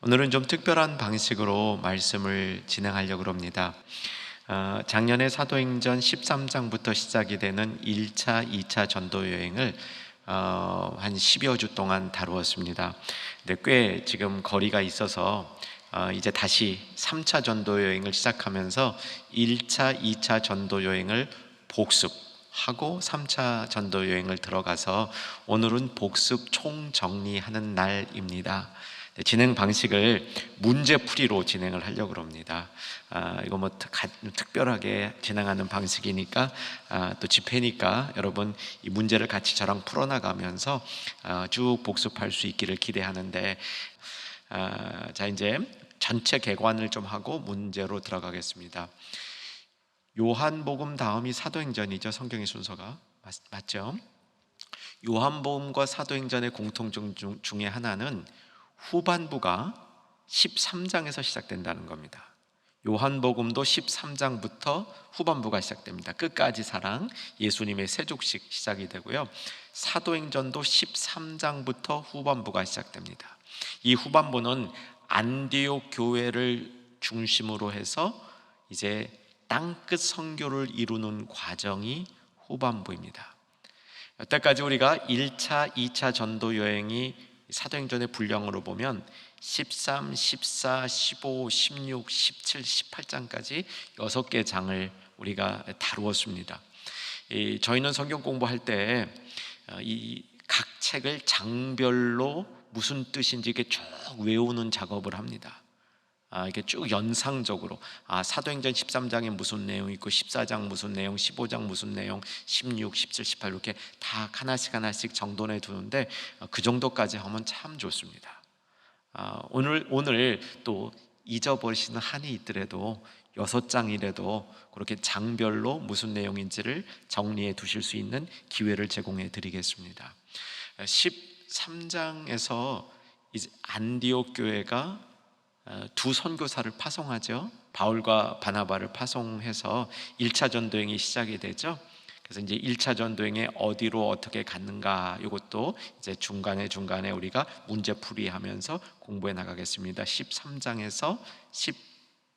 오늘은 좀 특별한 방식으로 말씀을 진행하려고 합니다. 작년에 사도행전 13장부터 시작이 되는 1차, 2차 전도 여행을 한 10여 주 동안 다루었습니다. 근데 꽤 지금 거리가 있어서 이제 다시 3차 전도 여행을 시작하면서 1차, 2차 전도 여행을 복습하고 3차 전도 여행을 들어가서 오늘은 복습 총정리하는 날입니다. 진행 방식을 문제풀이로 진행을 하려고 합니다. 이거 뭐 특별하게 진행하는 방식이니까 또 집회니까 여러분 이 문제를 같이 저랑 풀어나가면서 쭉 복습할 수 있기를 기대하는데, 자 이제 전체 개관을 좀 하고 문제로 들어가겠습니다. 요한복음 다음이 사도행전이죠. 성경의 순서가 맞죠? 요한복음과 사도행전의 공통점 중에 하나는 후반부가 13장에서 시작된다는 겁니다. 요한복음도 13장부터 후반부가 시작됩니다. 끝까지 사랑, 예수님의 세족식 시작이 되고요. 사도행전도 13장부터 후반부가 시작됩니다. 이 후반부는 안디옥 교회를 중심으로 해서 이제 땅끝 선교를 이루는 과정이 후반부입니다. 여태까지 우리가 1차, 2차 전도 여행이 사도행전의 분량으로 보면 13, 14, 15, 16, 17, 18장까지 6개 장을 우리가 다루었습니다. 저희는 성경 공부할 때 이 각 책을 장별로 무슨 뜻인지 이렇게 쭉 외우는 작업을 합니다. 이렇게 쭉 연상적으로 사도행전 13장에 무슨 내용이 있고 14장 무슨 내용, 15장 무슨 내용, 16, 17, 18 이렇게 다 하나씩 정돈해 두는데 그 정도까지 하면 참 좋습니다. 오늘 또 잊어버리시는 한이 있더라도 6장이라도 그렇게 장별로 무슨 내용인지를 정리해 두실 수 있는 기회를 제공해 드리겠습니다. 13장에서 이제 안디옥 교회가 두 선교사를 파송하죠. 바울과 바나바를 파송해서 1차 전도행이 시작이 되죠. 그래서 이제 1차 전도행에 어디로 어떻게 갔는가, 이것도 이제 중간에 우리가 문제풀이하면서 공부해 나가겠습니다. 13장에서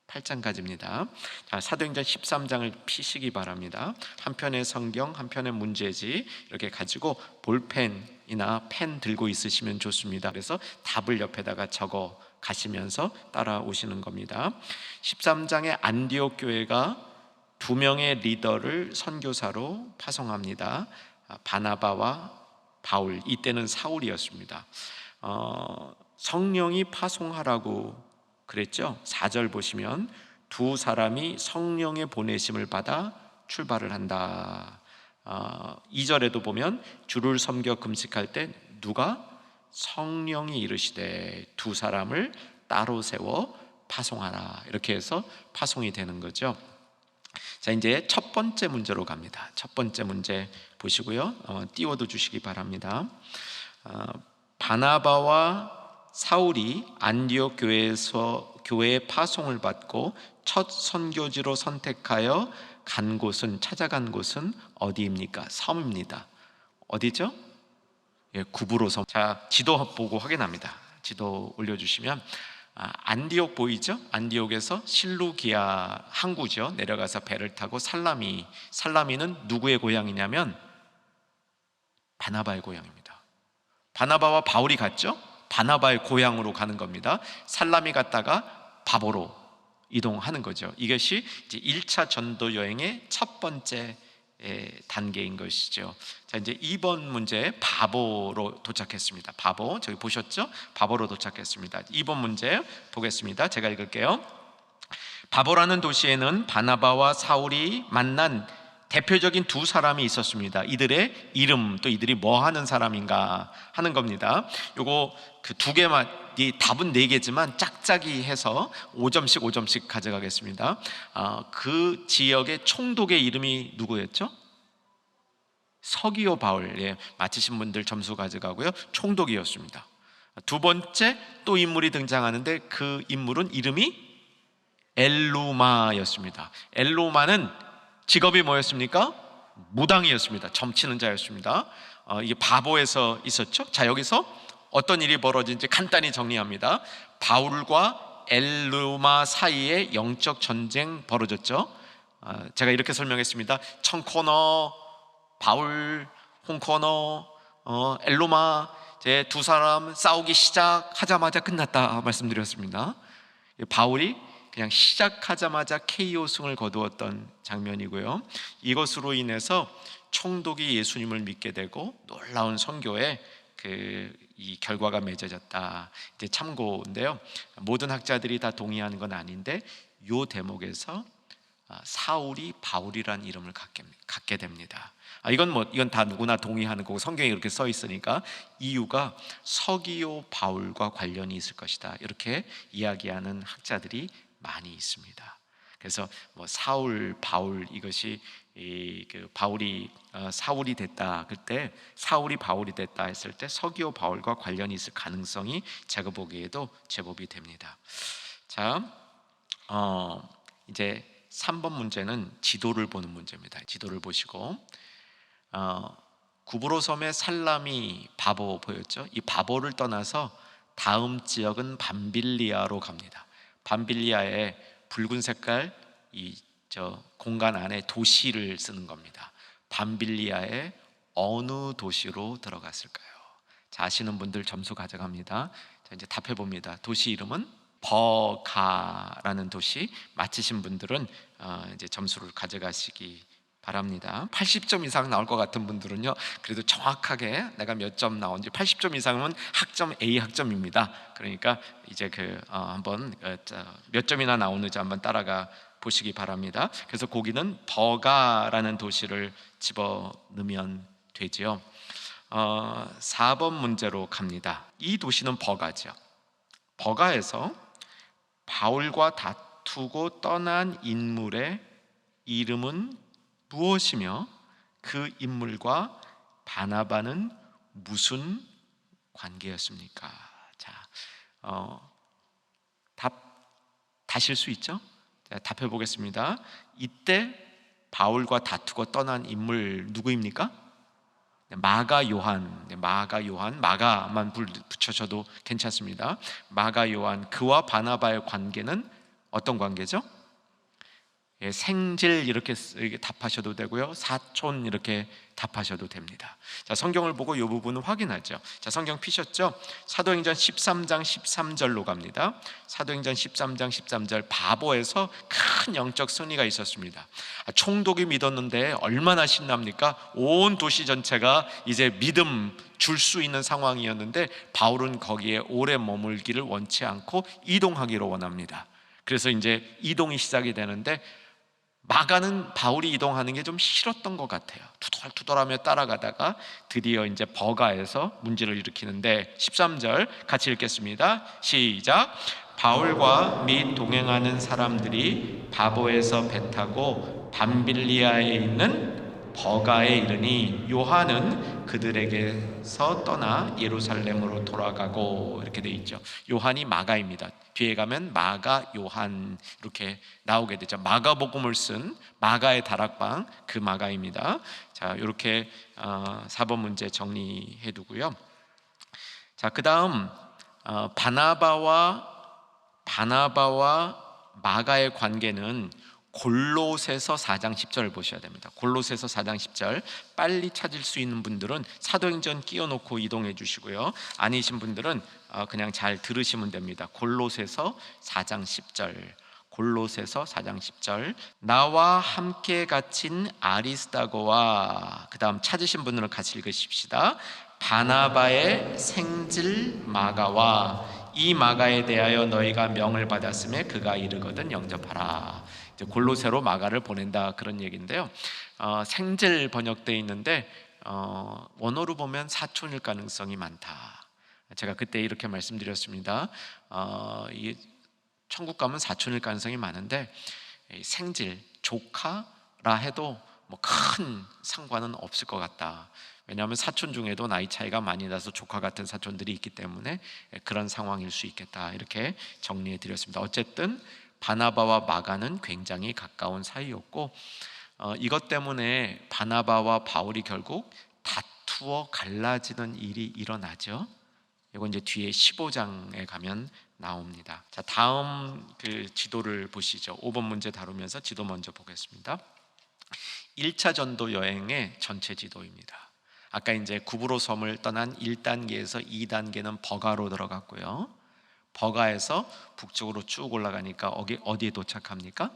18장까지입니다. 자, 사도행전 13장을 피시기 바랍니다. 한 편의 성경, 한 편의 문제지 이렇게 가지고 볼펜이나 펜 들고 있으시면 좋습니다. 그래서 답을 옆에다가 적어 가시면서 따라오시는 겁니다. 13장에 안디옥 교회가 2명의 리더를 선교사로 파송합니다. 바나바와 바울, 이때는 사울이었습니다. 성령이 파송하라고 그랬죠. 4절 보시면 두 사람이 성령의 보내심을 받아 출발을 한다. 2절에도 보면 주를 섬겨 금식할 때 누가? 성령이 이르시되 두 사람을 따로 세워 파송하라. 이렇게 해서 파송이 되는 거죠. 자, 이제 첫 번째 문제로 갑니다. 첫 번째 문제 보시고요. 띄워도 주시기 바랍니다. 바나바와 사울이 안디옥 교회의 파송을 받고 첫 선교지로 선택하여 찾아간 곳은 어디입니까? 섬입니다. 어디죠? 구브로 섬. 자, 지도 보고 확인합니다. 지도 올려주시면 안디옥 보이죠? 안디옥에서 실루기아 항구죠. 내려가서 배를 타고 살라미는 누구의 고향이냐면 바나바의 고향입니다. 바나바와 바울이 갔죠? 바나바의 고향으로 가는 겁니다. 살라미 갔다가 바보로 이동하는 거죠. 이것이 이제 1차 전도 여행의 첫 번째 단계인 것이죠. 자, 이제 2번 문제, 바보로 도착했습니다. 바보, 저기 보셨죠? 바보로 도착했습니다. 2번 문제 보겠습니다. 제가 읽을게요. 바보라는 도시에는 바나바와 사울이 만난 대표적인 두 사람이 있었습니다. 이들의 이름, 또 이들이 뭐 하는 사람인가 하는 겁니다. 요거 그 두 개만, 이 답은 4개지만 짝짝이 해서 5점씩 가져가겠습니다. 그 지역의 총독의 이름이 누구였죠? 서기오 바울. 맞히신 분들 점수 가져가고요. 총독이었습니다. 두 번째 또 인물이 등장하는데 그 인물은 이름이 엘루마였습니다. 엘루마는 직업이 뭐였습니까? 무당이었습니다. 점치는 자였습니다. 이게 바보에서 있었죠. 자, 여기서 어떤 일이 벌어진지 간단히 정리합니다. 바울과 엘루마 사이에 영적 전쟁 벌어졌죠. 제가 이렇게 설명했습니다. 청코너, 바울, 홍코너, 엘루마, 제 두 사람 싸우기 시작하자마자 끝났다 말씀드렸습니다. 바울이 그냥 시작하자마자 KO 승을 거두었던 장면이고요. 이것으로 인해서 총독이 예수님을 믿게 되고 놀라운 선교에 이 결과가 맺어졌다. 이제 참고인데요. 모든 학자들이 다 동의하는 건 아닌데 이 대목에서 사울이 바울이라는 이름을 갖게 됩니다. 이건 다 누구나 동의하는 거고 성경에 그렇게 써 있으니까 이유가 서기오 바울과 관련이 있을 것이다. 이렇게 이야기하는 학자들이 많이 있습니다. 그래서 사울, 바울 이것이 바울이 사울이 됐다. 그때 사울이 바울이 됐다 했을 때 서기오 바울과 관련이 있을 가능성이 제가 보기에도 제법이 됩니다. 자, 이제 3번 문제는 지도를 보는 문제입니다. 지도를 보시고 구브로 섬의 살람이 바보 보였죠. 이 바보를 떠나서 다음 지역은 밤빌리아로 갑니다. 밤빌리아에 붉은 색깔 공간 안에 도시를 쓰는 겁니다. 밤빌리아의 어느 도시로 들어갔을까요? 자, 아시는 분들 점수 가져갑니다. 자, 이제 답해 봅니다. 도시 이름은 버가라는 도시. 맞히신 분들은 이제 점수를 가져가시기 바랍니다. 80점 이상 나올 것 같은 분들은요, 그래도 정확하게 내가 몇 점 나온지 80점 이상은 학점 A 학점입니다. 그러니까 이제 한번 몇 점이나 나오는지 한번 따라가 보시기 바랍니다. 그래서 거기는 버가라는 도시를 집어넣으면 되지요. 4번 문제로 갑니다. 이 도시는 버가죠. 버가에서 바울과 다투고 떠난 인물의 이름은 무엇이며 그 인물과 바나바는 무슨 관계였습니까? 자, 답 다실 수 있죠? 자, 답해 보겠습니다. 이때 바울과 다투고 떠난 인물 누구입니까? 마가 요한, 마가만 붙여셔도 괜찮습니다. 마가 요한, 그와 바나바의 관계는 어떤 관계죠? 생질 이렇게 답하셔도 되고요, 사촌 이렇게 답하셔도 됩니다. 자, 성경을 보고 이 부분을 확인하죠. 자, 성경 피셨죠? 사도행전 13장 13절로 갑니다. 사도행전 13장 13절, 바보에서 큰 영적 승리가 있었습니다. 총독이 믿었는데 얼마나 신납니까? 온 도시 전체가 이제 믿음 줄 수 있는 상황이었는데 바울은 거기에 오래 머물기를 원치 않고 이동하기를 원합니다. 그래서 이제 이동이 시작이 되는데 마가는 바울이 이동하는 게 좀 싫었던 것 같아요. 투덜투덜하며 따라가다가 드디어 이제 버가에서 문제를 일으키는데 13절 같이 읽겠습니다. 시작. 바울과 및 동행하는 사람들이 바보에서 배 타고 밤빌리아에 있는 버가에 이르니 요한은 그들에게서 떠나 예루살렘으로 돌아가고, 이렇게 돼 있죠. 요한이 마가입니다. 뒤에 가면 마가 요한 이렇게 나오게 되죠. 마가복음을 쓴 마가의 다락방, 그 마가입니다. 자, 이렇게 4번 문제 정리해 두고요. 자, 그 다음 바나바와 마가의 관계는 골로새서 4장 10절을 보셔야 됩니다. 골로새서 4장 10절 빨리 찾을 수 있는 분들은 사도행전 끼워놓고 이동해 주시고요, 아니신 분들은 그냥 잘 들으시면 됩니다. 골로새서 4장 10절, 골로새서 4장 10절. 나와 함께 갇힌 아리스다고와, 그 다음 찾으신 분들은 같이 읽으십시다. 바나바의 생질 마가와 이 마가에 대하여 너희가 명을 받았음에 그가 이르거든 영접하라. 골로새로 마가를 보낸다, 그런 얘기인데요. 생질 번역되어 있는데 원어로 보면 사촌일 가능성이 많다. 제가 그때 이렇게 말씀드렸습니다. 이 천국 가면 사촌일 가능성이 많은데 생질, 조카라 해도 큰 상관은 없을 것 같다. 왜냐하면 사촌 중에도 나이 차이가 많이 나서 조카 같은 사촌들이 있기 때문에 그런 상황일 수 있겠다, 이렇게 정리해 드렸습니다. 어쨌든 바나바와 마가는 굉장히 가까운 사이였고, 이것 때문에 바나바와 바울이 결국 다투어 갈라지는 일이 일어나죠. 이거 이제 뒤에 15장에 가면 나옵니다. 자, 다음 그 지도를 보시죠. 5번 문제 다루면서 지도 먼저 보겠습니다. 1차 전도 여행의 전체 지도입니다. 아까 이제 구브로 섬을 떠난 1단계에서 2단계는 버가로 들어갔고요. 버가에서 북쪽으로 쭉 올라가니까 어디에 도착합니까?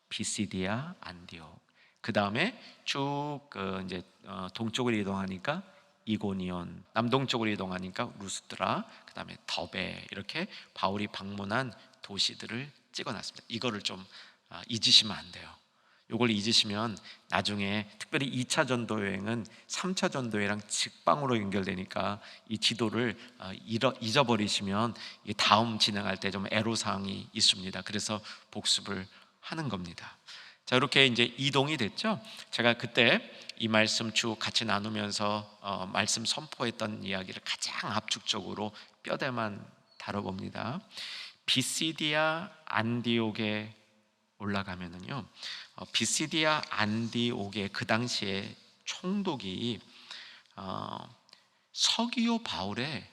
비시디아 안디옥. 그 다음에 쭉 이제 동쪽으로 이동하니까 이고니온, 남동쪽으로 이동하니까 루스드라, 그 다음에 더베, 이렇게 바울이 방문한 도시들을 찍어놨습니다. 이거를 좀 잊으시면 안 돼요. 이걸 잊으시면 나중에 특별히 2차 전도 여행은 3차 전도 여행이랑 직방으로 연결되니까 이 지도를 잊어버리시면 다음 진행할 때 좀 애로사항이 있습니다. 그래서 복습을 하는 겁니다. 자, 이렇게 이제 이동이 됐죠. 제가 그때 이 말씀 쭉 같이 나누면서 말씀 선포했던 이야기를 가장 압축적으로 뼈대만 다뤄봅니다. 비시디아 안디옥에 올라가면은요, 비시디아 안디옥의 그 당시에 총독이 서기오 바울의,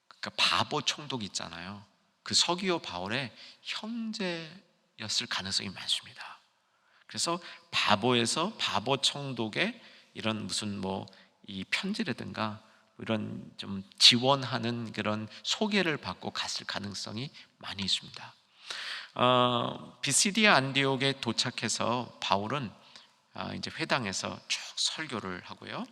그러니까 바보 총독 있잖아요. 그 서기오 바울의 형제였을 가능성이 많습니다. 그래서 바보에서 바보 총독의 이런 무슨 이 편지라든가 이런 좀 지원하는 그런 소개를 받고 갔을 가능성이 많이 있습니다. 비시디아 안디옥에 도착해서 바울은 이제 회당에서 쭉 설교를 하고요.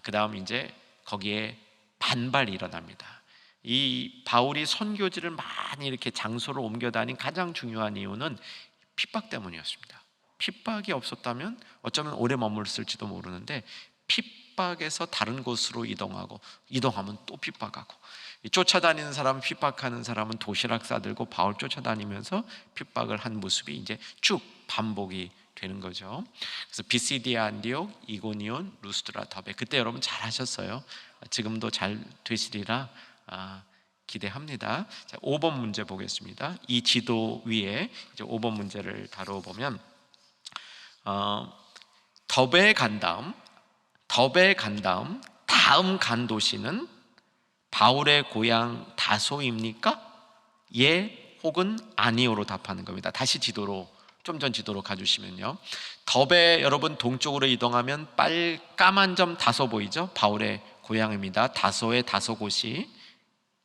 그 다음 이제 거기에 반발이 일어납니다. 이 바울이 선교지를 많이 이렇게 장소를 옮겨 다닌 가장 중요한 이유는 핍박 때문이었습니다. 핍박이 없었다면 어쩌면 오래 머물렀을지도 모르는데, 핍박에서 다른 곳으로 이동하면 또 핍박하고, 쫓아다니는 사람, 핍박하는 사람은 도시락 싸들고 바울 쫓아다니면서 핍박을 한 모습이 이제 쭉 반복이 되는 거죠. 그래서 비시디아 안디옥, 이고니온, 루스드라, 더베, 그때 여러분 잘 하셨어요. 지금도 잘 되시리라 기대합니다. 자, 5번 문제 보겠습니다. 이 지도 위에 이제 5번 문제를 다뤄보면, 더베에 간 다음 다음 간 도시는 바울의 고향 다소입니까? 예, 혹은 아니오로 답하는 겁니다. 다시 좀 전 지도로 가주시면요, 더베, 여러분 동쪽으로 이동하면 까만 점 다소 보이죠? 바울의 고향입니다. 다소의 다소곳이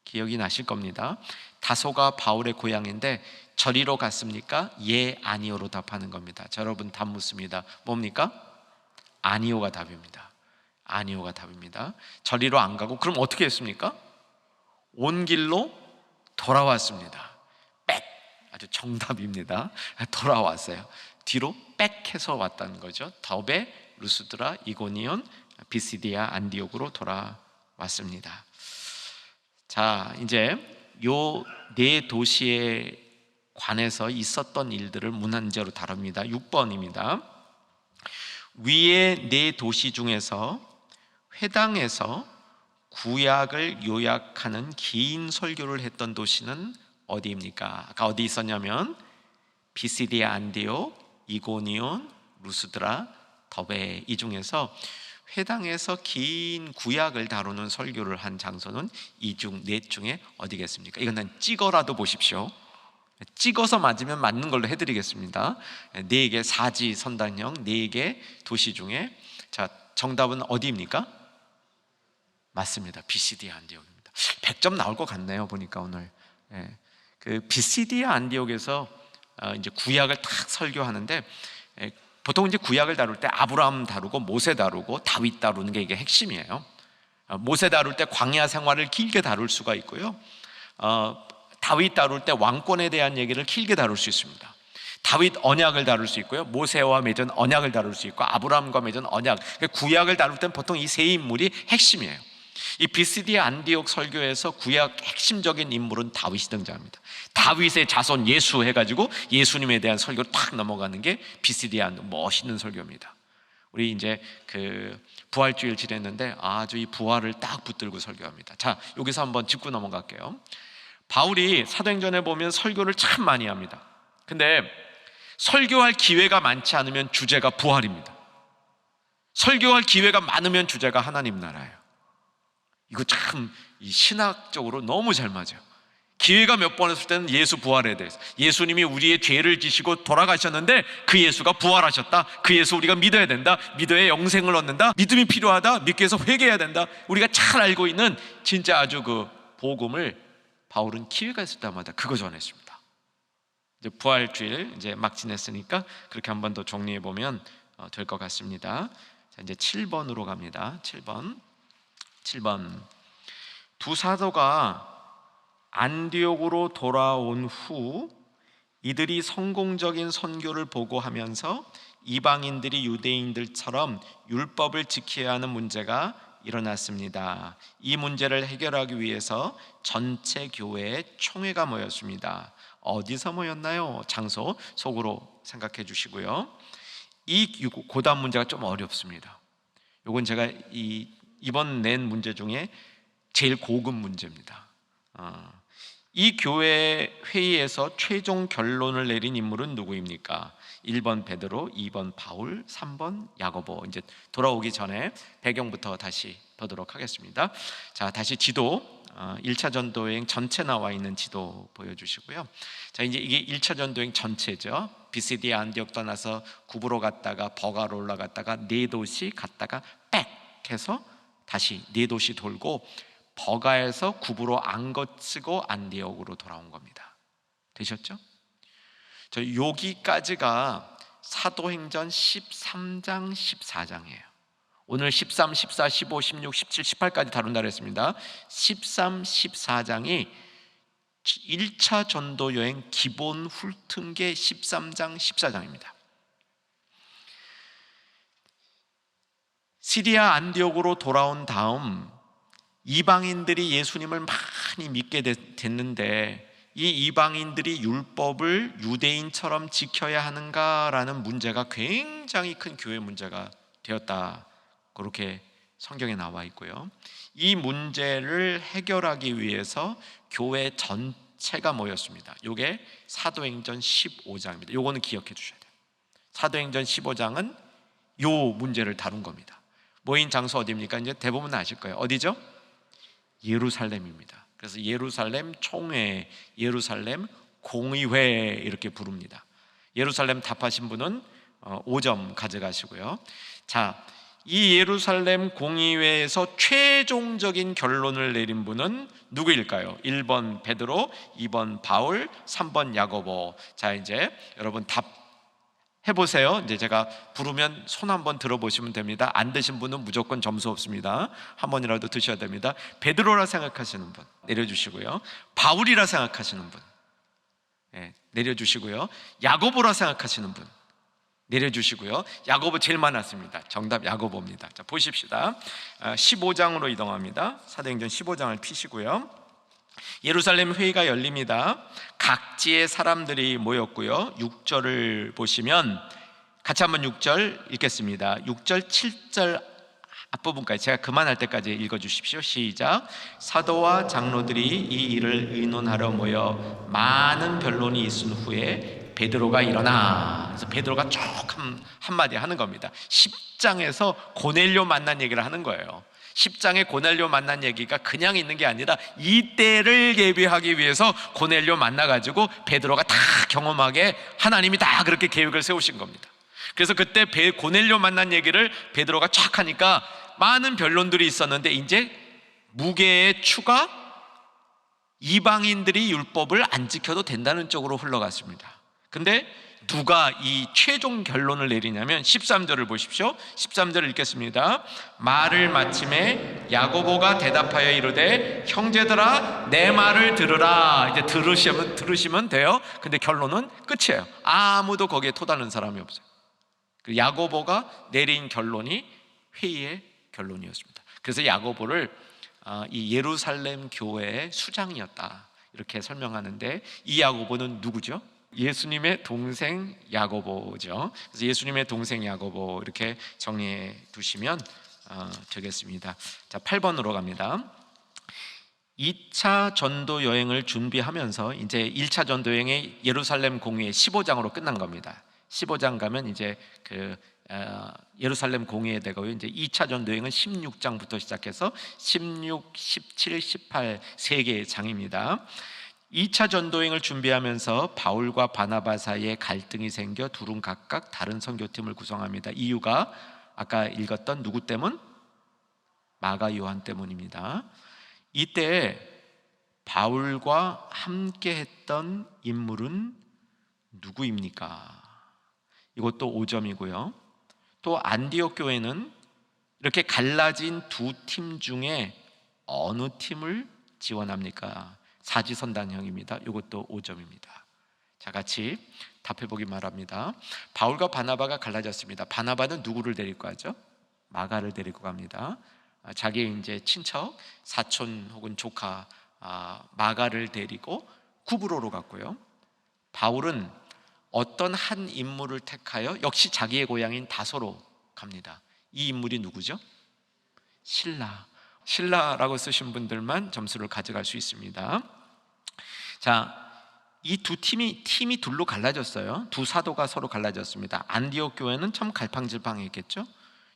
기억이 나실 겁니다. 다소가 바울의 고향인데 저리로 갔습니까? 예, 아니오로 답하는 겁니다. 자, 여러분 답 묻습니다. 뭡니까? 아니오가 답입니다. 아니오가 답입니다. 저리로 안 가고 그럼 어떻게 했습니까? 온 길로 돌아왔습니다. 아주 정답입니다. 돌아왔어요. 뒤로 백해서 왔다는 거죠. 더베, 루스드라, 이고니온, 비시디아 안디옥으로 돌아왔습니다. 자, 이제 요 네 도시에 관해서 있었던 일들을 문안제로 다룹니다. 6번입니다. 위의 네 도시 중에서 회당에서 구약을 요약하는 긴 설교를 했던 도시는 어디입니까? 아까 어디 있었냐면 비시디아 안디옥, 이고니온, 루스드라, 더베, 이 중에서 회당에서 긴 구약을 다루는 설교를 한 장소는 넷 중에 어디겠습니까? 이건 찍어라도 보십시오. 찍어서 맞으면 맞는 걸로 해드리겠습니다. 4개 사지 선단형 4개 도시 중에, 자, 정답은 어디입니까? 맞습니다. 비시디아 안디옥입니다. 100점 나올 것 같네요. 보니까 오늘 그 비시디아 안디옥에서 이제 구약을 딱 설교하는데, 보통 이제 구약을 다룰 때 아브라함 다루고 모세 다루고 다윗 다루는 게 이게 핵심이에요. 모세 다룰 때 광야 생활을 길게 다룰 수가 있고요. 다윗 다룰 때 왕권에 대한 얘기를 길게 다룰 수 있습니다. 다윗 언약을 다룰 수 있고요, 모세와 맺은 언약을 다룰 수 있고, 아브라함과 맺은 언약, 구약을 다룰 때는 보통 이 세 인물이 핵심이에요. 이 비시디아 안디옥 설교에서 구약 핵심적인 인물은 다윗이 등장합니다. 다윗의 자손 예수 해가지고 예수님에 대한 설교로 탁 넘어가는 게 비시디아 안디옥, 멋있는 설교입니다. 우리 이제 그 부활주일 지냈는데 아주 이 부활을 딱 붙들고 설교합니다. 자, 여기서 한번 짚고 넘어갈게요. 바울이 사도행전에 보면 설교를 참 많이 합니다. 근데 설교할 기회가 많지 않으면 주제가 부활입니다. 설교할 기회가 많으면 주제가 하나님 나라예요. 이거 참 이 신학적으로 너무 잘 맞아요. 기회가 몇 번 했을 때는 예수 부활에 대해서, 예수님이 우리의 죄를 지시고 돌아가셨는데 그 예수가 부활하셨다, 그 예수 우리가 믿어야 된다, 믿어야 영생을 얻는다, 믿음이 필요하다, 믿기 위해서 회개해야 된다, 우리가 잘 알고 있는 진짜 아주 그 복음을 바울은 기회가 있을 때마다 그거 전했습니다. 이제 부활주일 이제 막 지냈으니까 그렇게 한 번 더 정리해 보면 될 것 같습니다. 자, 이제 7번으로 갑니다. 7번. 두 사도가 안디옥으로 돌아온 후 이들이 성공적인 선교를 보고하면서 이방인들이 유대인들처럼 율법을 지켜야 하는 문제가 일어났습니다. 이 문제를 해결하기 위해서 전체 교회에 총회가 모였습니다. 어디서 모였나요? 장소 속으로 생각해 주시고요. 이 고단 문제가 좀 어렵습니다. 이건 제가 이번 낸 문제 중에 제일 고급 문제입니다. 이 교회 회의에서 최종 결론을 내린 인물은 누구입니까? 1번 베드로, 2번 바울, 3번 야고보. 이제 돌아오기 전에 배경부터 다시 보도록 하겠습니다. 자, 다시 지도 1차 전도여행 전체 나와 있는 지도 보여주시고요. 자, 이제 이게 1차 전도여행 전체죠. 비시디 안디옥 떠나서 구브로 갔다가 버가로 올라갔다가 4도시 갔다가 빽 해서 다시 4도시 돌고 버가에서 구브로 안 거치고 안디옥으로 돌아온 겁니다. 되셨죠? 저 여기까지가 사도행전 13장 14장이에요 오늘 13, 14, 15, 16, 17, 18까지 다룬다 그랬습니다. 13, 14장이 1차 전도 여행 기본 훑은게 13장, 14장입니다. 시리아 안디옥으로 돌아온 다음 이방인들이 예수님을 많이 믿게 됐는데 이 이방인들이 율법을 유대인처럼 지켜야 하는가라는 문제가 굉장히 큰 교회 문제가 되었다, 그렇게 성경에 나와 있고요. 이 문제를 해결하기 위해서 교회 전체가 모였습니다. 이게 사도행전 15장입니다. 이거는 기억해 주셔야 돼요. 사도행전 15장은 이 문제를 다룬 겁니다. 모인 장소 어디입니까? 이제 대부분 아실 거예요. 어디죠? 예루살렘입니다. 그래서 예루살렘 총회, 예루살렘 공의회 이렇게 부릅니다. 예루살렘 답하신 분은 5점 가져가시고요. 자, 이 예루살렘 공의회에서 최종적인 결론을 내린 분은 누구일까요? 1번 베드로, 2번 바울, 3번 야고보. 자, 이제 여러분 답 해보세요. 이제 제가 부르면 손 한번 들어보시면 됩니다. 안 드신 분은 무조건 점수 없습니다. 한 번이라도 드셔야 됩니다. 베드로라 생각하시는 분 내려주시고요. 바울이라 생각하시는 분 내려주시고요. 야고보라 생각하시는 분 내려주시고요. 야고보 제일 많았습니다. 정답 야고보입니다. 자, 보십시다. 15장으로 이동합니다. 사도행전 15장을 피시고요. 예루살렘 회의가 열립니다. 각지의 사람들이 모였고요. 6절을 보시면 같이 한번 6절 읽겠습니다. 6절 7절 앞부분까지 제가 그만할 때까지 읽어주십시오. 시작. 사도와 장로들이 이 일을 의논하러 모여 많은 변론이 있은 후에 베드로가 일어나, 그래서 베드로가 쭉 한마디 하는 겁니다. 10장에서 고넬료 만난 얘기를 하는 거예요. 10장에 고넬료 만난 얘기가 그냥 있는 게 아니라 이때를 예비하기 위해서 고넬료 만나가지고 베드로가 다 경험하게 하나님이 다 그렇게 계획을 세우신 겁니다. 그래서 그때 고넬료 만난 얘기를 베드로가 쫙 하니까 많은 변론들이 있었는데 이제 무게의 추가, 이방인들이 율법을 안 지켜도 된다는 쪽으로 흘러갔습니다. 근데 누가 이 최종 결론을 내리냐면 13절을 보십시오. 13절을 읽겠습니다. 말을 마침에 야고보가 대답하여 이르되 형제들아 내 말을 들으라. 이제 들으시면 돼요. 근데 결론은 끝이에요. 아무도 거기에 토다는 사람이 없어요. 야고보가 내린 결론이 회의의 결론이었습니다. 그래서 야고보를 이 예루살렘 교회의 수장이었다 이렇게 설명하는데, 이 야고보는 누구죠? 예수님의 동생 야고보죠. 그래서 예수님의 동생 야고보 이렇게 정리해 두시면 되겠습니다. 자, 8번으로 갑니다. 2차 전도 여행을 준비하면서 이제 1차 전도 여행의 예루살렘 공의회 15장으로 끝난 겁니다. 15장 가면 이제 그 예루살렘 공회되고요. 이제 2차 전도 여행은 16장부터 시작해서 16, 17, 18 세 개의 장입니다. 2차 전도 여행을 준비하면서 바울과 바나바 사이에 갈등이 생겨 둘은 각각 다른 선교팀을 구성합니다. 이유가 아까 읽었던 누구 때문? 마가 요한 때문입니다. 이때 바울과 함께 했던 인물은 누구입니까? 이것도 5점이고요. 또 안디옥 교회는 이렇게 갈라진 두 팀 중에 어느 팀을 지원합니까? 사지선단형입니다. 이것도 5점입니다. 자, 같이 답해보기 바랍니다. 바울과 바나바가 갈라졌습니다. 바나바는 누구를 데리고 가죠? 마가를 데리고 갑니다. 자기의 이제 친척, 사촌 혹은 조카 마가를 데리고 구브로로 갔고요. 바울은 어떤 한 인물을 택하여 역시 자기의 고향인 다소로 갑니다. 이 인물이 누구죠? 신라라고 쓰신 분들만 점수를 가져갈 수 있습니다. 자, 이 두 팀이 둘로 갈라졌어요. 두 사도가 서로 갈라졌습니다. 안디옥 교회는 참 갈팡질팡했겠죠.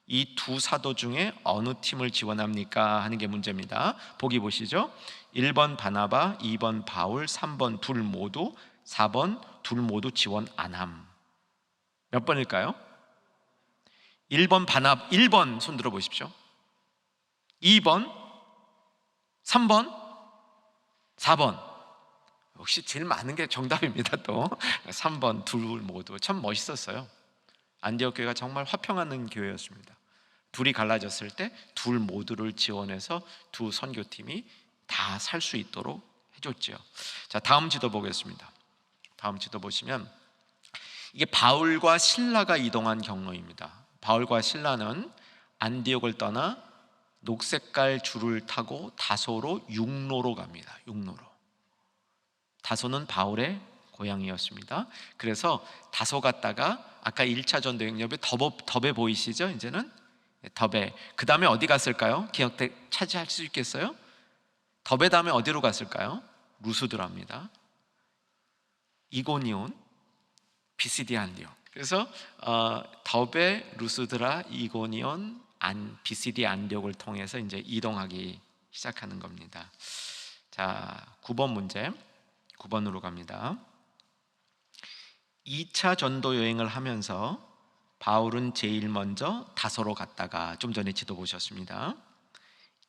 이 두 사도 중에 어느 팀을 지원합니까? 하는 게 문제입니다. 보기 보시죠. 1번 바나바, 2번 바울, 3번 둘 모두, 4번 둘 모두 지원 안함. 몇 번일까요? 1번 바나바, 1번 손 들어 보십시오. 2번, 3번, 4번. 역시 제일 많은 게 정답입니다. 또 3번 둘 모두 참 멋있었어요. 안디옥 교회가 정말 화평하는 교회였습니다. 둘이 갈라졌을 때 둘 모두를 지원해서 두 선교팀이 다 살 수 있도록 해줬죠. 자, 다음 지도 보겠습니다. 다음 지도 보시면 이게 바울과 실라가 이동한 경로입니다. 바울과 실라는 안디옥을 떠나 녹색깔 줄을 타고 다소로 육로로 갑니다. 육로로. 다소는 바울의 고향이었습니다. 그래서 다소 갔다가 아까 1차 전도 여행 옆에 덥에 보이시죠? 이제는 덥에. 그 다음에 어디 갔을까요? 기억대 차지할 수 있겠어요? 덥에 다음에 어디로 갔을까요? 루스드라입니다. 이고니온, 비시디아 안디옥. 그래서 덥에, 루스드라, 이고니온, 비시디아 안디옥을 통해서 이제 이동하기 시작하는 겁니다. 자, 9번 문제. 9번으로 갑니다. 2차 전도 여행을 하면서 바울은 제일 먼저 다소로 갔다가 좀 전에 지도 보셨습니다.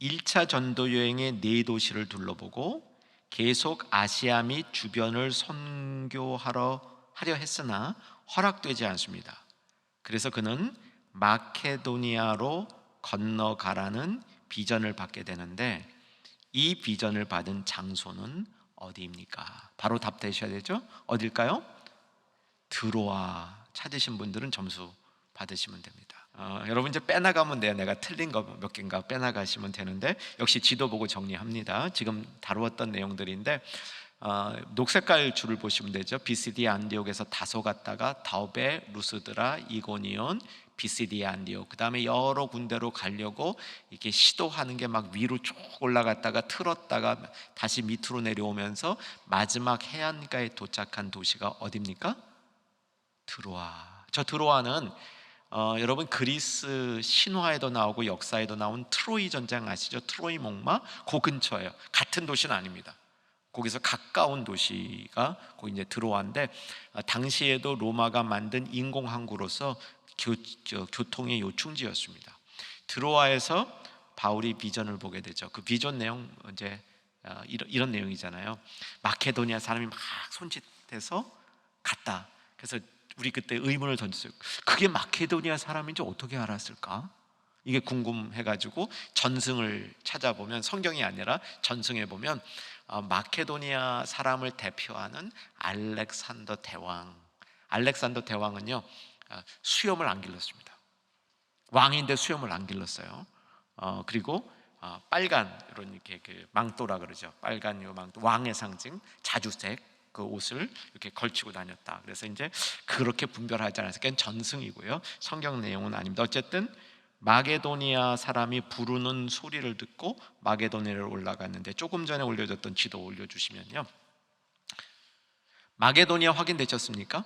1차 전도 여행의 4도시를 둘러보고 계속 아시아 및 주변을 선교하려 했으나 허락되지 않습니다. 그래서 그는 마케도니아로 건너가라는 비전을 받게 되는데 이 비전을 받은 장소는 어디입니까? 바로 답되셔야 되죠? 어딜까요? 드로아. 찾으신 분들은 점수 받으시면 됩니다. 여러분 이제 빼나가면 돼요. 내가 틀린 거 몇 개인가 빼나가시면 되는데 역시 지도 보고 정리합니다. 지금 다루었던 내용들인데 녹색깔 줄을 보시면 되죠. 비시디아 안디옥에서 다소 갔다가 다오베, 루스드라, 이고니온, 비시디아 안디옥, 그 다음에 여러 군데로 가려고 이렇게 시도하는 게 막 위로 쭉 올라갔다가 틀었다가 다시 밑으로 내려오면서 마지막 해안가에 도착한 도시가 어디입니까? 드로아. 저 드로아는 여러분 그리스 신화에도 나오고 역사에도 나온 트로이 전쟁 아시죠? 트로이 목마 그 근처예요. 같은 도시는 아닙니다. 거기서 가까운 도시가 거기 이제 드로아인데 당시에도 로마가 만든 인공항구로서 교통의 요충지였습니다. 드로아에서 바울이 비전을 보게 되죠. 그 비전 내용 이제 이런 내용이잖아요. 마케도니아 사람이 막 손짓해서 갔다. 그래서 우리 그때 의문을 던졌어요. 그게 마케도니아 사람인지 어떻게 알았을까? 이게 궁금해가지고 전승을 찾아보면, 성경이 아니라 전승에 보면 마케도니아 사람을 대표하는 알렉산더 대왕. 알렉산더 대왕은요 수염을 안 길렀습니다. 왕인데 수염을 안 길렀어요. 그리고 빨간 이런 이렇게 그 망토라 그러죠. 빨간 요 망토, 왕의 상징 자주색 그 옷을 이렇게 걸치고 다녔다. 그래서 이제 그렇게 분별하지 않았어요. 그건 전승이고요. 성경 내용은 아닙니다. 어쨌든 마게도니아 사람이 부르는 소리를 듣고 마게도니아를 올라갔는데, 조금 전에 올려줬던 지도 올려주시면요, 마게도니아 확인되셨습니까?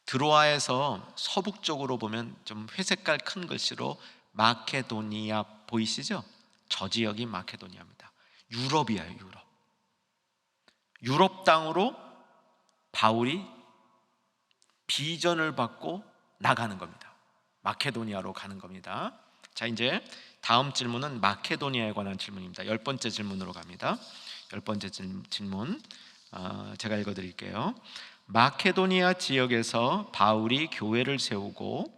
드로아에서 서북쪽으로 보면 좀 회색깔 큰 글씨로 마케도니아 보이시죠? 저 지역이 마케도니아입니다. 유럽이에요, 유럽. 유럽 땅으로 바울이 비전을 받고 나가는 겁니다. 마케도니아로 가는 겁니다. 자, 이제 다음 질문은 마케도니아에 관한 질문입니다. 10번째 질문으로 갑니다. 10번째 질문 제가 읽어드릴게요. 마케도니아 지역에서 바울이 교회를 세우고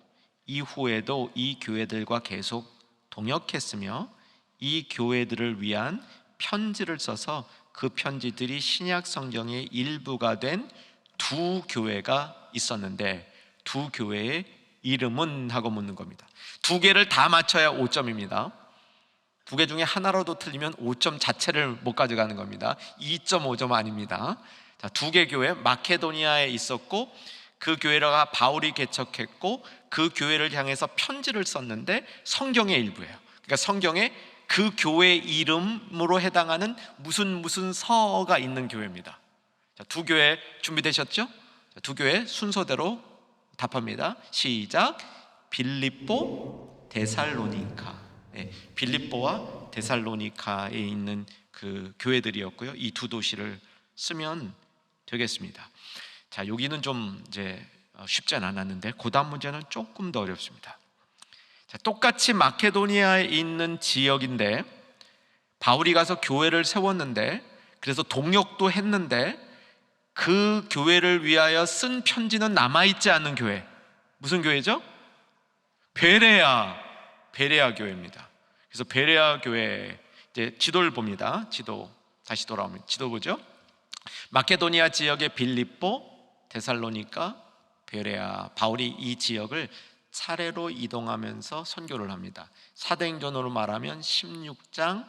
이후에도 이 교회들과 계속 동역했으며 이 교회들을 위한 편지를 써서 그 편지들이 신약 성경의 일부가 된 두 교회가 있었는데 두 교회의 이름은? 하고 묻는 겁니다. 두 개를 다 맞춰야 5점입니다. 두 개 중에 하나라도 틀리면 5점 자체를 못 가져가는 겁니다. 2.5점 아닙니다. 자, 두 개 교회, 마케도니아에 있었고 그 교회가 바울이 개척했고 그 교회를 향해서 편지를 썼는데 성경의 일부예요. 그러니까 성경에 그 교회 이름으로 해당하는 무슨 서가 있는 교회입니다. 자, 두 교회 준비되셨죠? 자, 두 교회 순서대로 답합니다. 시작. 빌립보, 데살로니가. 네, 빌립보와 데살로니가에 있는 그 교회들이었고요. 이 두 도시를 쓰면 되겠습니다. 자, 여기는 좀 이제 쉽지 않았는데 그 다음 문제는 조금 더 어렵습니다. 자, 똑같이 마케도니아에 있는 지역인데 바울이 가서 교회를 세웠는데 그래서 동역도 했는데 그 교회를 위하여 쓴 편지는 남아있지 않는 교회. 무슨 교회죠? 베레아 교회입니다. 그래서 베레아 교회 이제 지도를 봅니다. 지도 다시 돌아오면 지도 보죠. 마케도니아 지역의 빌립보, 데살로니가, 베레아. 바울이 이 지역을 차례로 이동하면서 선교를 합니다. 사도행전으로 말하면 16장,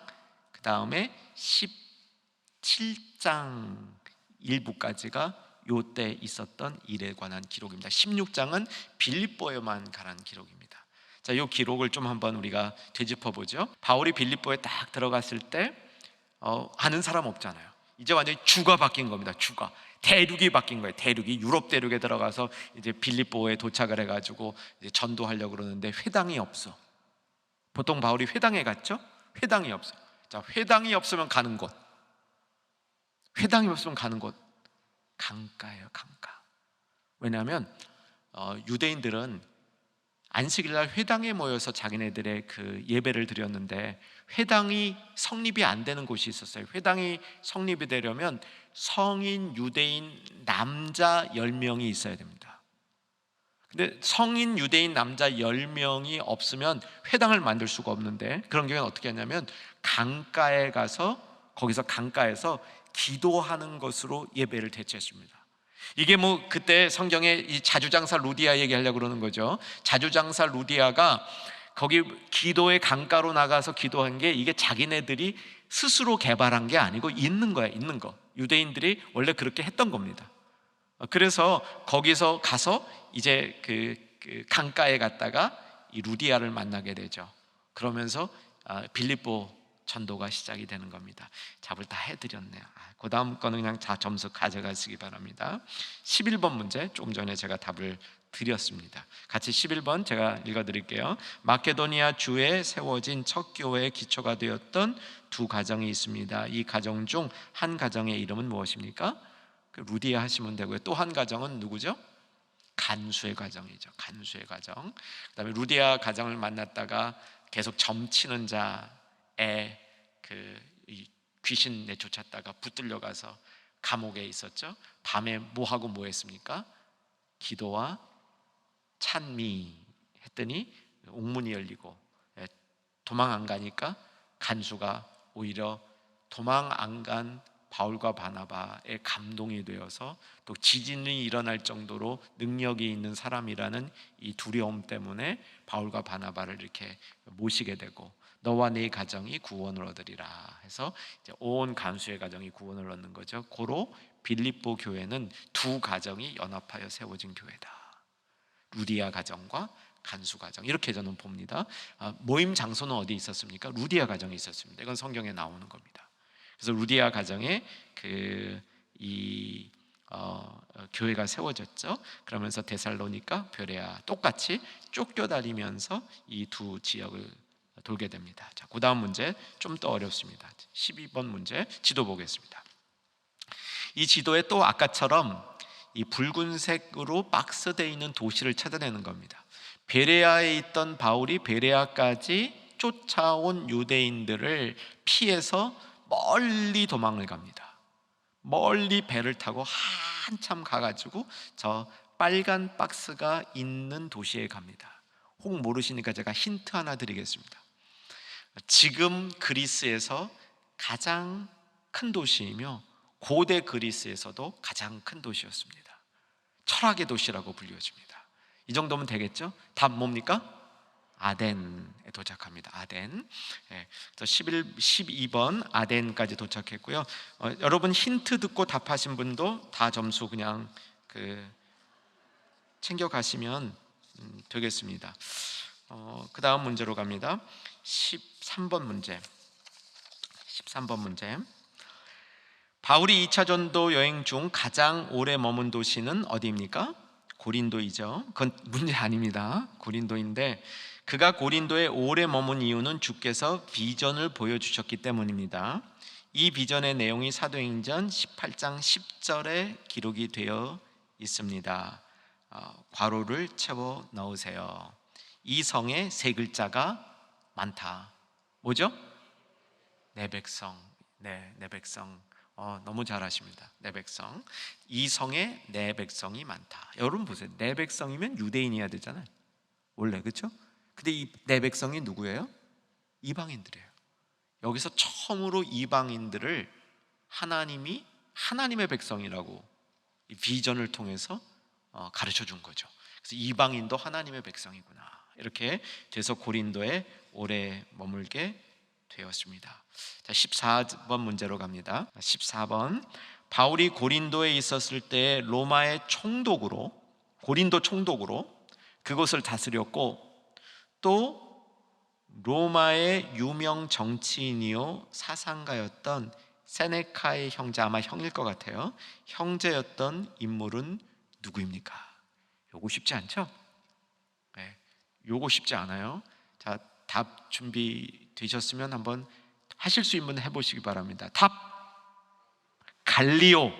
그 다음에 17장 일부까지가 요때 있었던 일에 관한 기록입니다. 16장은 빌립보에만 관한 기록입니다. 자, 이 기록을 좀 한번 우리가 되짚어 보죠. 바울이 빌립보에 딱 들어갔을 때 아는 사람 없잖아요. 이제 완전히 주가 바뀐 겁니다. 주가 대륙이 바뀐 거예요. 대륙이 유럽 대륙에 들어가서 이제 빌립보에 도착을 해가지고 이제 전도하려고 그러는데 회당이 없어. 보통 바울이 회당에 갔죠? 회당이 없어. 자, 회당이 없으면 가는 곳. 회당이 없으면 가는 곳 강가예요. 강가. 왜냐하면 유대인들은 안식일날 회당에 모여서 자기네들의 그 예배를 드렸는데 회당이 성립이 안 되는 곳이 있었어요. 회당이 성립이 되려면 성인 유대인 남자 10명이 있어야 됩니다. 근데 성인 유대인 남자 10명이 없으면 회당을 만들 수가 없는데 그런 경우는 어떻게 하냐면 강가에 가서 거기서 강가에서 기도하는 것으로 예배를 대체했습니다. 이게 뭐 그때 성경에 이 자주장사 루디아 얘기하려고 그러는 거죠. 자주장사 루디아가 거기 기도의 강가로 나가서 기도한 게 이게 자기네들이 스스로 개발한 게 아니고 있는 거야. 있는 거. 유대인들이 원래 그렇게 했던 겁니다. 그래서 거기서 가서 이제 그 강가에 갔다가 이 루디아를 만나게 되죠. 그러면서 빌립보 전도가 시작이 되는 겁니다. 답을 다 해드렸네요. 그 다음 거는 그냥 다 점수 가져가시기 바랍니다. 11번 문제 조금 전에 제가 답을 드렸습니다. 같이 11번 제가 읽어드릴게요. 마케도니아 주에 세워진 첫 교회의 기초가 되었던 두 가정이 있습니다. 이 가정 중 한 가정의 이름은 무엇입니까? 루디아 하시면 되고요. 또 한 가정은 누구죠? 간수의 가정이죠. 간수의 가정. 그 다음에 루디아 가정을 만났다가 계속 점치는 자의 귀신 내쫓았다가 붙들려 가서 감옥에 있었죠. 밤에 뭐하고 뭐 했습니까? 기도와 찬미 했더니 옥문이 열리고 도망 안 가니까 간수가 오히려 도망 안 간 바울과 바나바의 감동이 되어서 또 지진이 일어날 정도로 능력이 있는 사람이라는 이 두려움 때문에 바울과 바나바를 이렇게 모시게 되고 너와 네 가정이 구원을 얻으리라 해서 이제 온 간수의 가정이 구원을 얻는 거죠. 고로 빌립보 교회는 두 가정이 연합하여 세워진 교회다. 루디아 가정과 간수 가정 이렇게 저는 봅니다. 모임 장소는 어디 있었습니까? 루디아 가정이 있었습니다. 이건 성경에 나오는 겁니다. 그래서 루디아 가정에 교회가 세워졌죠. 그러면서 데살로니가, 베레아 똑같이 쫓겨다니면서 이 두 지역을 돌게 됩니다. 자, 그 다음 문제 좀 더 어렵습니다. 12번 문제 지도 보겠습니다. 이 지도에 또 아까처럼 이 붉은색으로 박스되어 있는 도시를 찾아내는 겁니다. 베레아에 있던 바울이 베레아까지 쫓아온 유대인들을 피해서 멀리 도망을 갑니다. 멀리 배를 타고 한참 가가지고 저 빨간 박스가 있는 도시에 갑니다. 혹 모르시니까 제가 힌트 하나 드리겠습니다. 지금 그리스에서 가장 큰 도시이며 고대 그리스에서도 가장 큰 도시였습니다. 철학의 도시라고 불려집니다. 이 정도면 되겠죠? 답 뭡니까? 아덴에 도착합니다. 아덴. 그래서 12번 아덴까지 도착했고요. 여러분 힌트 듣고 답하신 분도 다 점수 그냥 챙겨가시면 되겠습니다. 그 다음 문제로 갑니다. 13번 문제. 바울이 2차 전도 여행 중 가장 오래 머문 도시는 어디입니까? 고린도이죠. 그건 문제 아닙니다. 고린도인데 그가 고린도에 오래 머문 이유는 주께서 비전을 보여주셨기 때문입니다. 이 비전의 내용이 사도행전 18장 10절에 기록이 되어 있습니다. 괄호를 채워 넣으세요. 이 성에 세 글자가 많다. 뭐죠? 내 백성. 네, 내 백성. 너무 잘하십니다. 내 백성. 이 성에 내 백성이 많다. 여러분 보세요. 내 백성이면 유대인이어야 되잖아요. 원래 그렇죠? 근데 이 내 백성이 누구예요? 이방인들이에요. 여기서 처음으로 이방인들을 하나님이 하나님의 백성이라고 이 비전을 통해서 가르쳐 준 거죠. 그래서 이방인도 하나님의 백성이구나. 이렇게 돼서 고린도에 오래 머물게 되었습니다. 자, 14번 문제로 갑니다. 14번. 바울이 고린도에 있었을 때 로마의 총독으로, 고린도 총독으로 그곳을 다스렸고, 또 로마의 유명 정치인이요 사상가였던 세네카의 형제, 아마 형일 것 같아요. 형제였던 인물은 누구입니까? 요거 쉽지 않죠? 네, 요거 쉽지 않아요. 자, 답 준비되셨으면 한번 하실 수 있는 해보시기 바랍니다. 답 갈리오.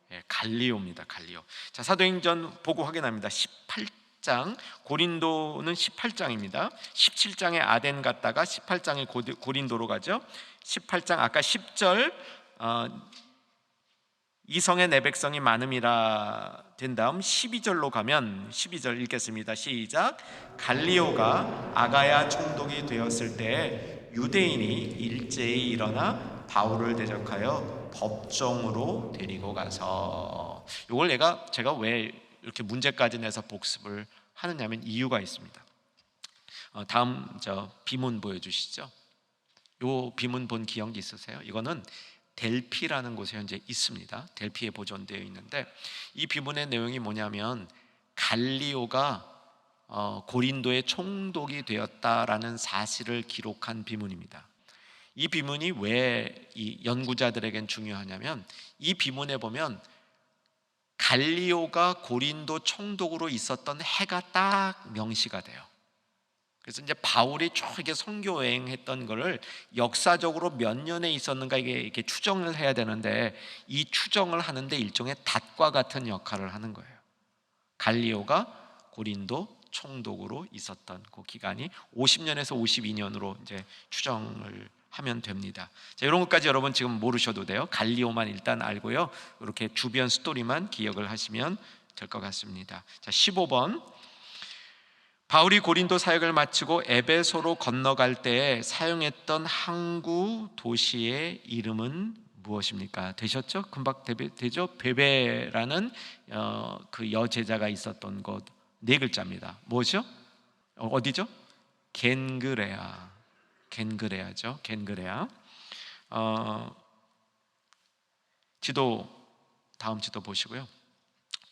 네, 갈리오입니다. 갈리오. 자, 사도행전 보고 확인합니다. 18장, 고린도는 18장입니다. 17장에 아덴 갔다가 18장에 고린도로 가죠. 18장 아까 10절 이 성에 내 백성이 많음이라 된 다음 12절로 가면 12절 읽겠습니다. 시작. 갈리오가 아가야 총독이 되었을 때 유대인이 일제히 일어나 바울을 대적하여 법정으로 데리고 가서, 이걸 제가 왜 이렇게 문제까지 내서 복습을 하느냐면 이유가 있습니다. 다음 비문 보여주시죠. 요 비문 본 기억 있으세요? 이거는 델피라는 곳에 현재 있습니다. 델피에 보존되어 있는데 이 비문의 내용이 뭐냐면 갈리오가 고린도의 총독이 되었다라는 사실을 기록한 비문입니다. 이 비문이 왜 이 연구자들에겐 중요하냐면 이 비문에 보면 갈리오가 고린도 총독으로 있었던 해가 딱 명시가 돼요. 그래서 이제 바울이 이렇게 선교 여행했던 거를 역사적으로 몇 년에 있었는가 이게 추정을 해야 되는데 이 추정을 하는데 일종의 닷과 같은 역할을 하는 거예요. 갈리오가 고린도 총독으로 있었던 그 기간이 50년에서 52년으로 이제 추정을 하면 됩니다. 자, 이런 것까지 여러분 지금 모르셔도 돼요. 갈리오만 일단 알고요. 이렇게 주변 스토리만 기억을 하시면 될 것 같습니다. 자, 15번. 바울이 고린도 사역을 마치고 에베소로 건너갈 때에 사용했던 항구 도시의 이름은 무엇입니까? 되셨죠? 금방 되죠? 베베라는 그 여제자가 있었던 곳 네 글자입니다. 뭐죠? 어디죠? 겐그레아. 겐그레아죠. 겐그레아. 지도 다음 지도 보시고요.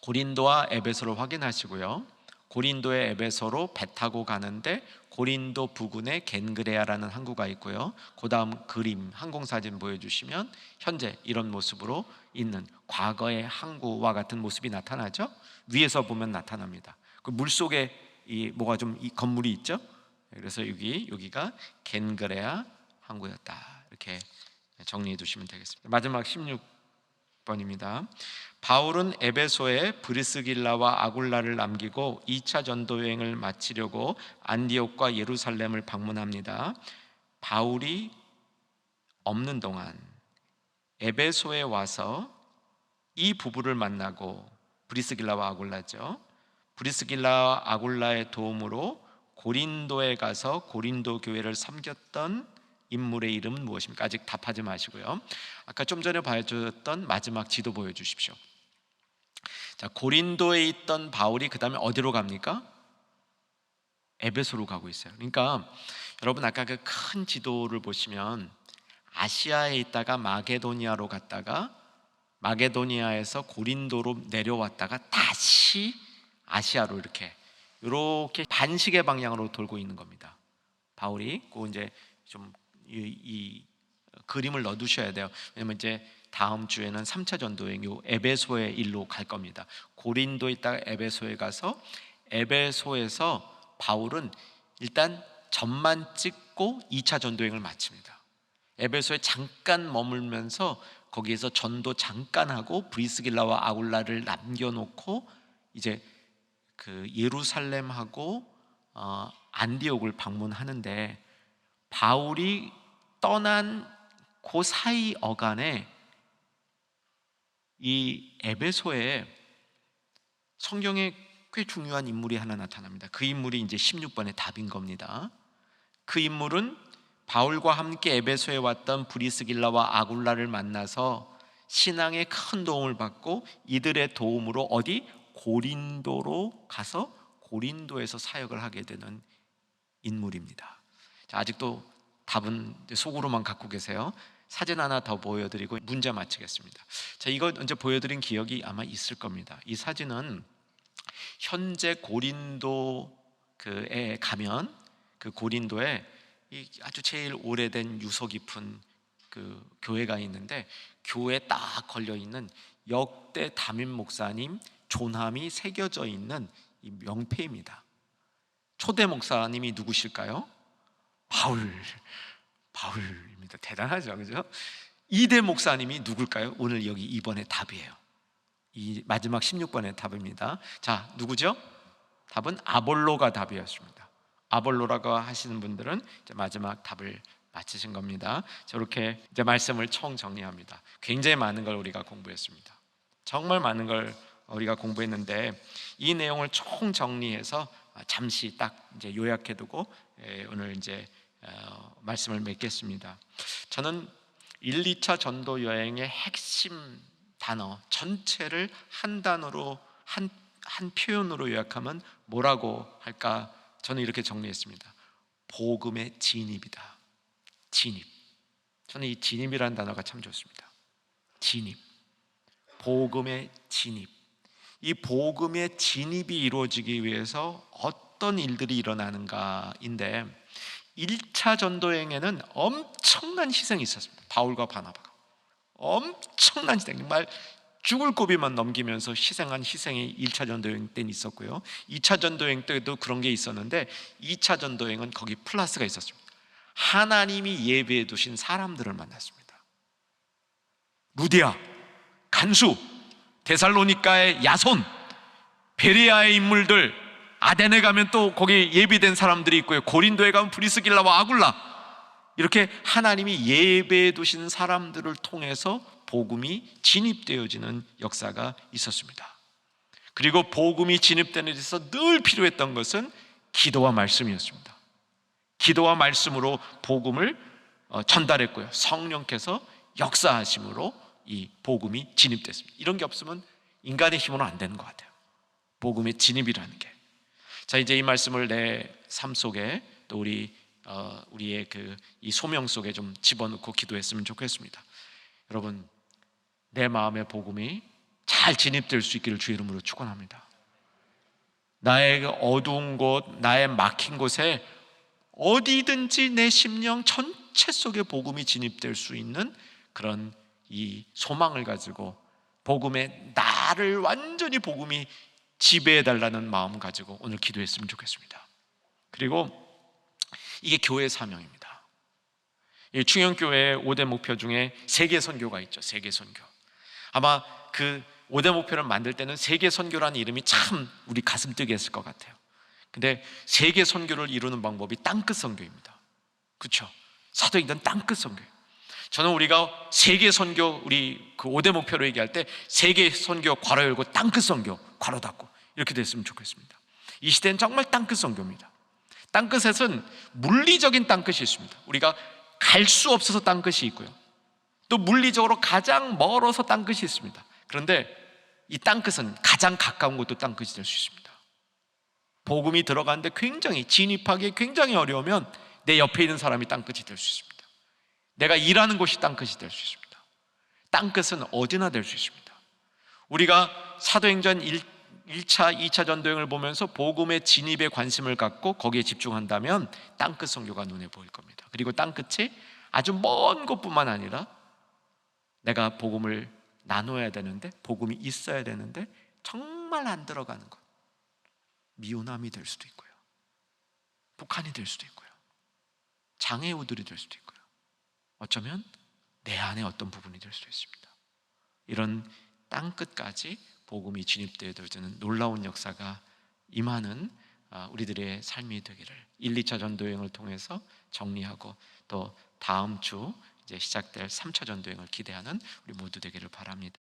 고린도와 에베소를 확인하시고요. 고린도의 에베소로 배 타고 가는데 고린도 부근에 겐그레아라는 항구가 있고요. 그 다음 그림, 항공사진 보여주시면 현재 이런 모습으로 있는 과거의 항구와 같은 모습이 나타나죠. 위에서 보면 나타납니다. 그 물속에 이 뭐가 좀 이 건물이 있죠. 그래서 여기가 겐그레아 항구였다, 이렇게 정리해 두시면 되겠습니다. 마지막 16번입니다. 바울은 에베소에 브리스길라와 아굴라를 남기고 2차 전도 여행을 마치려고 안디옥과 예루살렘을 방문합니다. 바울이 없는 동안 에베소에 와서 이 부부를 만나고, 브리스길라와 아굴라죠. 브리스길라와 아굴라의 도움으로 고린도에 가서 고린도 교회를 섬겼던 인물의 이름은 무엇입니까? 아직 답하지 마시고요. 아까 좀 전에 보여줬던 마지막 지도 보여주십시오. 자, 고린도에 있던 바울이 그 다음에 어디로 갑니까? 에베소로 가고 있어요. 그러니까 여러분, 아까 그 큰 지도를 보시면 아시아에 있다가 마게도니아로 갔다가 마게도니아에서 고린도로 내려왔다가 다시 아시아로 이렇게 반시계 방향으로 돌고 있는 겁니다. 바울이 그 이제 좀 이 그림을 넣어두셔야 돼요. 왜냐면 이제 다음 주에는 3차 전도행 에베소의 일로 갈 겁니다. 고린도에 있다가 에베소에 가서 에베소에서 바울은 일단 점만 찍고 2차 전도행을 마칩니다. 에베소에 잠깐 머물면서 거기에서 전도 잠깐 하고 브리스길라와 아굴라를 남겨놓고 이제 그 예루살렘하고 안디옥을 방문하는데, 바울이 떠난 그 사이 어간에 이 에베소에 성경에 꽤 중요한 인물이 하나 나타납니다. 그 인물이 이제 16번의 답인 겁니다. 그 인물은 바울과 함께 에베소에 왔던 브리스길라와 아굴라를 만나서 신앙에 큰 도움을 받고 이들의 도움으로 어디? 고린도로 가서 고린도에서 사역을 하게 되는 인물입니다. 자, 아직도 답은 속으로만 갖고 계세요. 사진 하나 더 보여드리고 문제 마치겠습니다. 자, 이거 언제 보여드린 기억이 아마 있을 겁니다. 이 사진은 현재 고린도에 가면 그 고린도에 이 아주 제일 오래된 유서 깊은 그 교회가 있는데, 교회에 딱 걸려 있는 역대 담임 목사님 존함이 새겨져 있는 이 명패입니다. 초대 목사님이 누구실까요? 바울입니다. 대단하죠, 그죠? 2대 목사님이 누굴까요? 오늘 여기 이번에 답이에요. 이 마지막 16번의 답입니다. 자, 누구죠? 답은 아볼로가 답이었습니다. 아볼로라고 하시는 분들은 이제 마지막 답을 맞히신 겁니다. 저렇게 이제 말씀을 총 정리합니다. 굉장히 많은 걸 우리가 공부했습니다. 정말 많은 걸 우리가 공부했는데, 이 내용을 총 정리해서 잠시 딱 이제 요약해두고 오늘 이제 말씀을 맺겠습니다. 저는 1, 2차 전도 여행의 핵심 단어 전체를 한 단어로 한 표현으로 요약하면 뭐라고 할까? 저는 이렇게 정리했습니다. 복음의 진입이다. 진입. 저는 이 진입이라는 단어가 참 좋습니다. 진입. 복음의 진입. 이 복음의 진입이 이루어지기 위해서 어떤 일들이 일어나는가인데, 1차 전도여행에는 엄청난 희생이 있었습니다. 바울과 바나바가 엄청난 희생, 정말 죽을 고비만 넘기면서 희생한 희생이 1차 전도여행 때는 있었고요, 2차 전도여행 때도 그런 게 있었는데 2차 전도여행은 거기 플러스가 있었습니다. 하나님이 예비해 두신 사람들을 만났습니다. 루디아, 간수, 데살로니가의 야손, 베레아의 인물들, 아덴에 가면 또 거기 예비된 사람들이 있고요, 고린도에 가면 브리스길라와 아굴라, 이렇게 하나님이 예배해 두신 사람들을 통해서 복음이 진입되어지는 역사가 있었습니다. 그리고 복음이 진입되는 데서 늘 필요했던 것은 기도와 말씀이었습니다. 기도와 말씀으로 복음을 전달했고요, 성령께서 역사하심으로 이 복음이 진입됐습니다. 이런 게 없으면 인간의 힘으로 안 되는 것 같아요. 복음의 진입이라는 게. 자, 이제 이 말씀을 내 삶 속에 또 우리의 이 소명 속에 좀 집어넣고 기도했으면 좋겠습니다. 여러분, 내 마음의 복음이 잘 진입될 수 있기를 주의 이름으로 축원합니다. 나의 어두운 곳, 나의 막힌 곳에 어디든지 내 심령 전체 속에 복음이 진입될 수 있는 그런 이 소망을 가지고 복음에 나를 완전히 복음이 지배해달라는 마음 가지고 오늘 기도했으면 좋겠습니다. 그리고 이게 교회의 사명입니다. 이 충영교회의 5대 목표 중에 세계 선교가 있죠. 세계 선교. 아마 그 5대 목표를 만들 때는 세계 선교라는 이름이 참 우리 가슴 뛰게 했을 것 같아요. 근데 세계 선교를 이루는 방법이 땅끝 선교입니다. 그렇죠? 사도행전 땅끝 선교예요. 저는 우리가 세계 선교, 우리 그 5대 목표로 얘기할 때 세계 선교 괄호 열고 땅끝 선교 괄호 닫고 이렇게 됐으면 좋겠습니다. 이 시대는 정말 땅끝 선교입니다. 땅끝에는 물리적인 땅끝이 있습니다. 우리가 갈 수 없어서 땅끝이 있고요, 또 물리적으로 가장 멀어서 땅끝이 있습니다. 그런데 이 땅끝은 가장 가까운 곳도 땅끝이 될 수 있습니다. 복음이 들어가는데 굉장히 진입하기 굉장히 어려우면 내 옆에 있는 사람이 땅끝이 될 수 있습니다. 내가 일하는 곳이 땅끝이 될 수 있습니다. 땅끝은 어디나 될 수 있습니다. 우리가 사도행전 1차, 2차 전도행을 보면서 복음의 진입에 관심을 갖고 거기에 집중한다면 땅끝 선교가 눈에 보일 겁니다. 그리고 땅끝이 아주 먼 곳뿐만 아니라 내가 복음을 나눠야 되는데, 복음이 있어야 되는데 정말 안 들어가는 것, 미우남이 될 수도 있고요, 북한이 될 수도 있고요, 장애우들이 될 수도 있고요, 어쩌면 내 안에 어떤 부분이 될 수도 있습니다. 이런 땅끝까지 복음이 진입되어지는 놀라운 역사가 임하는 우리들의 삶이 되기를 1, 2차 전도여행을 통해서 정리하고 또 다음 주 이제 시작될 3차 전도여행을 기대하는 우리 모두 되기를 바랍니다.